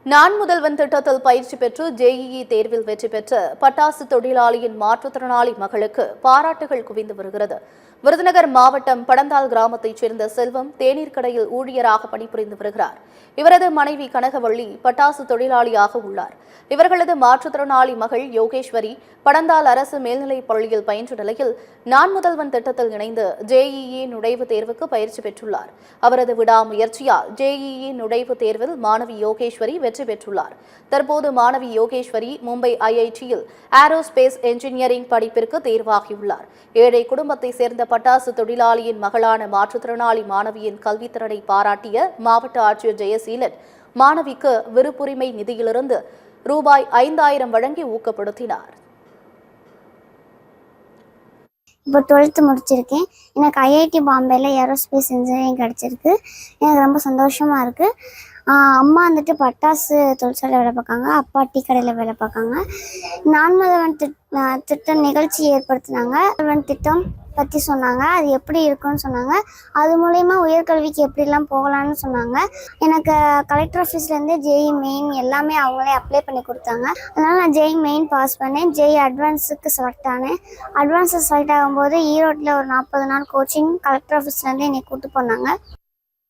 நான் முதல்வன் திட்டத்தில் பயிற்சி பெற்று ஜேஇஇ தேர்வில் வெற்றி பெற்ற பட்டாசு தொழிலாளியின் மாற்றுத்திறனாளி மகளுக்கு பாராட்டுகள் குவிந்து வருகிறது. விருதுநகர் மாவட்டம் படந்தால் கிராமத்தைச் சேர்ந்த செல்வம் தேநீர் கடையில் ஊழியராக பணிபுரிந்து வருகிறார். இவரது மனைவி கனகவள்ளி பட்டாசு தொழிலாளியாக உள்ளார். இவர்களது மாற்றுத்திறனாளி மகள் யோகேஸ்வரி படந்தால் அரசு மேல்நிலைப் பள்ளியில் பயின்ற நிலையில் நான் முதல்வன் திட்டத்தில் இணைந்து ஜேஇஇ நுழைவுத் தேர்வுக்கு பயிற்சி பெற்றுள்ளார். அவரது விடாமுயற்சியால் ஜேஇஇ நுழைவுத் தேர்வில் மாணவி யோகேஸ்வரி வெற்றி பெற்றுள்ளார். தற்போது மாணவி யோகேஸ்வரி மும்பை ஐஐடியில் ஏரோஸ்பேஸ் என்ஜினியரிங் படிப்பிற்கு தேர்வாகியுள்ளார். ஏழை குடும்பத்தை சேர்ந்த பட்டாசு தொழிலாளியின் மகளான மாற்றுத்திறனாளி மாணவியின் கல்வித்திறனை பாராட்டிய மாவட்ட ஆட்சியர் ஜெயசீலன் மாணவிக்கு விருப்புரிமை நிதியிலிருந்து ரூபாய் 5000 வழங்கி ஊக்கப்படுத்தினார். இப்போ 12th முடிச்சிருக்கேன். எனக்கு ஐஐடி பாம்பேல ஏரோஸ்பேஸ் இன்ஜினியரிங் கிடச்சிருக்கு. எனக்கு ரொம்ப சந்தோஷமாக இருக்குது. அம்மா வந்துட்டு பட்டாசு தொழிற்சாலை வேலை பார்க்காங்க, அப்பா டீ கடையில் வேலை பார்க்காங்க. நான் முதல்வன் திட்டம் நிகழ்ச்சி ஏற்படுத்தினாங்க. முதல்வன் திட்டம் பற்றி சொன்னாங்க, அது எப்படி இருக்குன்னு சொன்னாங்க. அது மூலயமா உயர்கல்விக்கு எப்படிலாம் போகலான்னு சொன்னாங்க. எனக்கு கலெக்டர் ஆஃபீஸ்லேருந்து ஜேஇ மெயின் எல்லாமே அவங்களே அப்ளை பண்ணி கொடுத்தாங்க. அதனால் நான் ஜேஇ மெயின் பாஸ் பண்ணேன். ஜேஇ அட்வான்ஸுக்கு செலக்ட் ஆனேன். அட்வான்ஸுக்கு செலக்ட் ஆகும்போது ஈரோட்டில் ஒரு 40 நாள் கோச்சிங் கலெக்டர் ஆஃபீஸ்லேருந்து என்னை கூப்பிட்டு போனாங்க.